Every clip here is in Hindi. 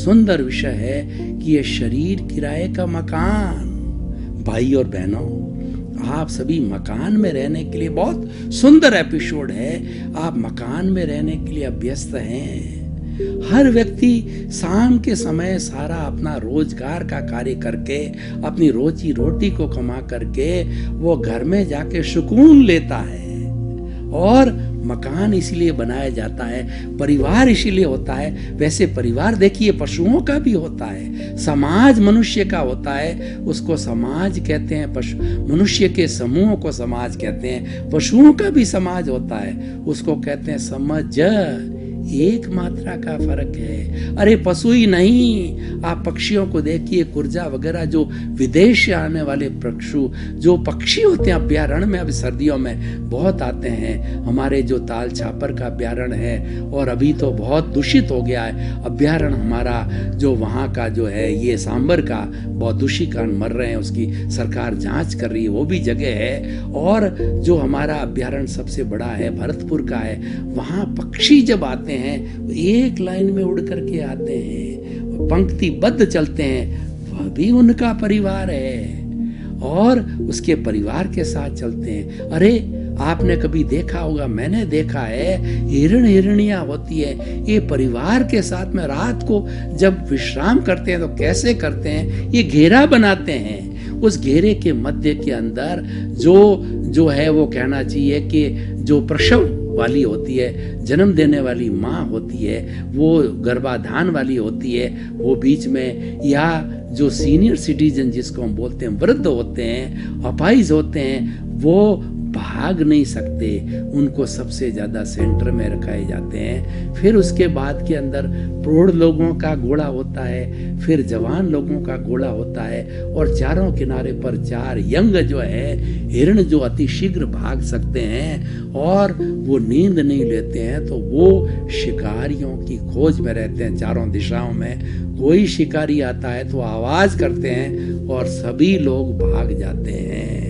सुंदर विषय है कि ये शरीर किराए का मकान। भाई और बहनों, आप सभी मकान में रहने के लिए, बहुत सुंदर एपिसोड है, आप मकान में रहने के लिए अभ्यस्त हैं। हर व्यक्ति शाम के समय सारा अपना रोजगार का कार्य करके, अपनी रोजी रोटी को कमा करके वो घर में जाके सुकून लेता है। और मकान इसीलिए बनाया जाता है, परिवार इसीलिए होता है। वैसे परिवार देखिए पशुओं का भी होता है, समाज मनुष्य का होता है, उसको समाज कहते हैं। मनुष्य के समूह को समाज कहते हैं। पशुओं का भी समाज होता है, उसको कहते हैं समझ। एक मात्रा का फर्क है। अरे पशु ही नहीं, आप पक्षियों को देखिए, कुर्जा वगैरह जो विदेश से आने वाले पक्षु जो पक्षी होते हैं अभ्यारण्य में, अभी सर्दियों में बहुत आते हैं। हमारे जो ताल छापर का अभ्यारण्य है, और अभी तो बहुत दूषित हो गया है अभ्यारण्य हमारा, जो वहाँ का जो है ये सांबर का बहुत दूषित मर रहे हैं, उसकी सरकार जांच कर रही है, वो भी जगह है। और जो हमारा अभ्यारण्य सबसे बड़ा है भरतपुर का है, वहाँ पक्षी जब आते हैं एक लाइन में उड़ करके आते हैं, पंक्तिबद्ध चलते हैं, वह भी उनका परिवार है और उसके परिवार के साथ चलते हैं। अरे आपने कभी देखा होगा, मैंने देखा है, हिरण हिरनियां होती है, ये परिवार के साथ में रात को जब विश्राम करते हैं तो कैसे करते हैं, ये घेरा बनाते हैं। उस घेरे के मध्य के अंदर जो है वो कहना चाहिए कि जो प्रसव वाली होती है, जन्म देने वाली माँ होती है, वो गर्भाधान वाली होती है, वो बीच में, या जो सीनियर सिटीजन जिसको हम बोलते हैं, वृद्ध होते हैं, अपाहिज होते हैं, वो भाग नहीं सकते, उनको सबसे ज्यादा सेंटर में रखाए जाते हैं। फिर उसके बाद के अंदर प्रौढ़ लोगों का घोड़ा होता है, फिर जवान लोगों का घोड़ा होता है, और चारों किनारे पर चार यंग जो है हिरण जो अति शीघ्र भाग सकते हैं और वो नींद नहीं लेते हैं, तो वो शिकारियों की खोज में रहते हैं चारों दिशाओं में। कोई शिकारी आता है तो आवाज करते हैं और सभी लोग भाग जाते हैं।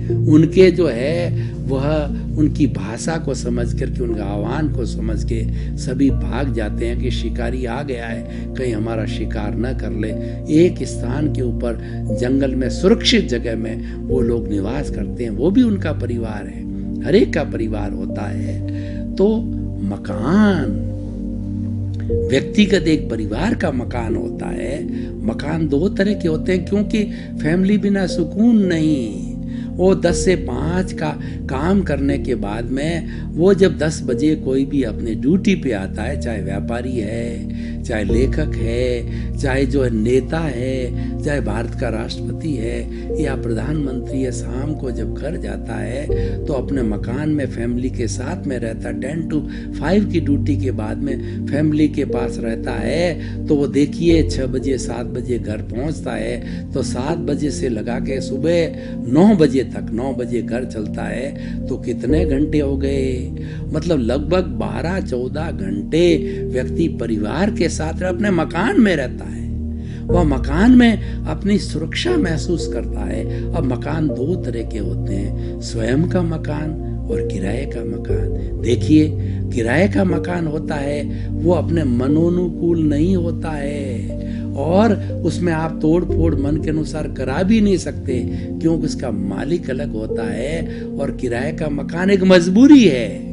उनके जो है वह उनकी भाषा को समझ करके, उनका आह्वान को समझ के सभी भाग जाते हैं कि शिकारी आ गया है, कहीं हमारा शिकार न कर ले। एक स्थान के ऊपर जंगल में सुरक्षित जगह में वो लोग निवास करते हैं, वो भी उनका परिवार है, हर एक का परिवार होता है। तो मकान व्यक्तिगत एक परिवार का मकान होता है। मकान दो तरह के होते हैं, क्योंकि फैमिली बिना सुकून नहीं। वो 10 से 5 का काम करने के बाद में वो जब 10 बजे कोई भी अपने ड्यूटी पे आता है, चाहे व्यापारी है, चाहे लेखक है, चाहे जो है नेता है, चाहे भारत का राष्ट्रपति है या प्रधानमंत्री है, शाम को जब घर जाता है तो अपने मकान में फैमिली के साथ में रहता है। 10 to 5 की ड्यूटी के बाद में फैमिली के पास रहता है। तो वो देखिए 6 बजे 7 बजे घर पहुंचता है, तो 7 बजे से लगा के सुबह 9 बजे तक, 9 बजे घर चलता है, तो कितने घंटे हो गए? मतलब लगभग 12-14 घंटे व्यक्ति परिवार के साथ अपने मकान में रहता है। वह मकान में अपनी सुरक्षा महसूस करता है। अब मकान दो तरह के होते हैं, स्वयं का मकान और किराए का मकान। देखिए, किराए का मकान होता है वो अपने मनोनुकूल नहीं होता है, और उसमें आप तोड़ फोड़ मन के अनुसार करा भी नहीं सकते, क्योंकि उसका मालिक अलग होता है। और किराए का मकान एक मजबूरी है,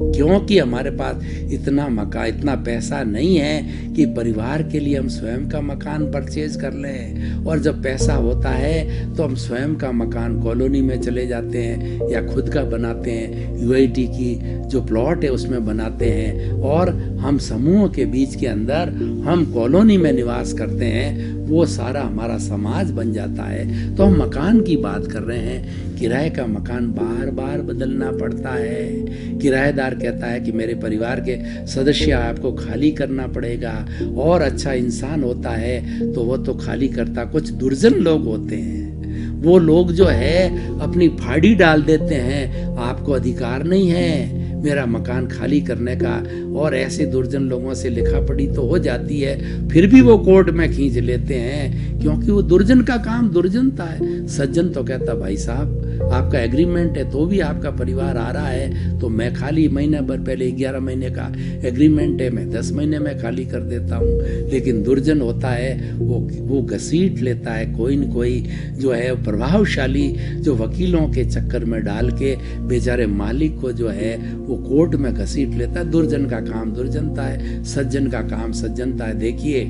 क्योंकि हमारे पास इतना पैसा नहीं है कि परिवार के लिए हम स्वयं का मकान परचेज कर लें। और जब पैसा होता है तो हम स्वयं का मकान कॉलोनी में चले जाते हैं या खुद का बनाते हैं, यूआईटी की जो प्लॉट है उसमें बनाते हैं, और हम समूह के बीच के अंदर हम कॉलोनी में निवास करते हैं। वो सारा हमारा समाज बन जाता है। तो हम मकान की बात कर रहे हैं। किराए का मकान बार बार बदलना पड़ता है। किराएदार कहता है कि मेरे परिवार के सदस्य आपको खाली करना पड़ेगा, और अच्छा इंसान होता है तो वो तो खाली करता। कुछ दुर्जन लोग होते हैं, वो लोग जो है अपनी फाड़ी डाल देते हैं, आपको अधिकार नहीं है मेरा मकान खाली करने का। और ऐसे दुर्जन लोगों से लिखा पड़ी तो हो जाती है, फिर भी वो कोर्ट में खींच लेते हैं, क्योंकि वो दुर्जन का काम दुर्जनता है। सज्जन तो कहता भाई साहब आपका एग्रीमेंट है तो भी आपका परिवार आ रहा है, तो मैं खाली महीना भर, पहले 11 महीने का एग्रीमेंट है, मैं 10 महीने में खाली कर देता हूँ। लेकिन दुर्जन होता है वो घसीट लेता है, कोई न कोई जो है प्रभावशाली, जो वकीलों के चक्कर में डाल के बेचारे मालिक को जो है वो कोर्ट में घसीट लेता है। दुर्जन का काम दुर्जनता है, सज्जन का काम सज्जनता है। देखिए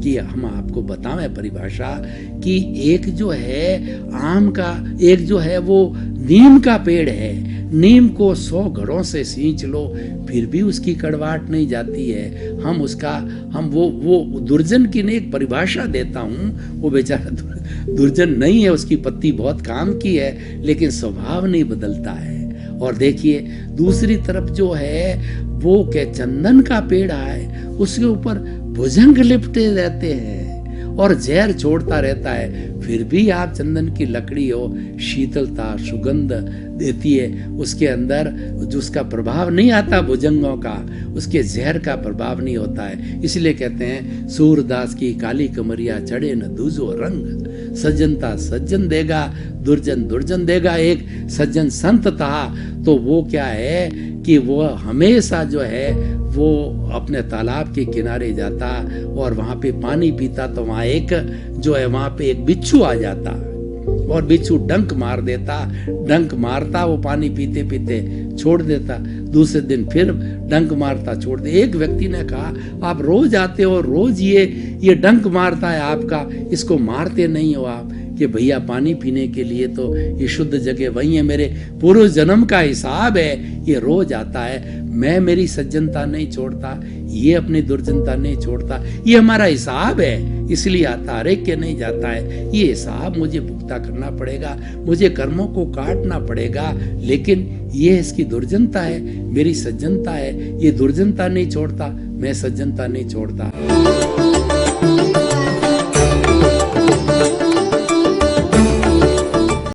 कि हम आपको बतावें परिभाषा कि एक जो है आम का, एक जो है वो नीम का पेड़ है, नीम को 100 घड़ों से सींच लो फिर भी उसकी कड़वाहट नहीं जाती है। हम वो दुर्जन की नहीं एक परिभाषा देता हूँ, वो बेचारा दुर्जन नहीं है, उसकी पत्ती बहुत काम की है लेकिन स्वभाव नहीं बदलता है। और देखिए दूसरी तरफ जो है वो क्या चंदन का पेड़ है, उसके ऊपर भुजंग लिपटे रहते हैं और जहर छोड़ता रहता है, फिर भी आप चंदन की लकड़ी हो, शीतलता सुगंध देती है, उसके अंदर जो उसका प्रभाव नहीं आता भुजंगों का, उसके जहर का प्रभाव नहीं होता है। इसलिए कहते हैं सूरदास की काली कमरिया चढ़े न दूजो रंग, सज्जनता सज्जन देगा, दुर्जन दुर्जन देगा। एक सज्जन संत था तो वो क्या है कि वो हमेशा जो है वो अपने तालाब के किनारे जाता और वहाँ पे पानी पीता, तो वहाँ एक जो है वहाँ पे एक बिच्छू आ जाता और बिच्छू डंक मार देता, डंक मारता, वो पानी पीते पीते छोड़ देता, दूसरे दिन फिर डंक मारता छोड़ दे। एक व्यक्ति ने कहा आप रोज आते हो, रोज ये डंक मारता है आपका, इसको मारते नहीं हो आप? कि भैया पानी पीने के लिए तो ये शुद्ध जगह वही है, मेरे पूर्व जन्म का हिसाब है, ये रोज आता है, मैं मेरी सज्जनता नहीं छोड़ता, ये अपनी दुर्जनता नहीं छोड़ता, ये हमारा हिसाब है इसलिए आता, हर एक के नहीं जाता है, ये हिसाब मुझे भुगता करना पड़ेगा, मुझे कर्मों को काटना पड़ेगा, लेकिन ये इसकी दुर्जनता है, मेरी सज्जनता है, ये दुर्जनता नहीं छोड़ता, मैं सज्जनता नहीं छोड़ता।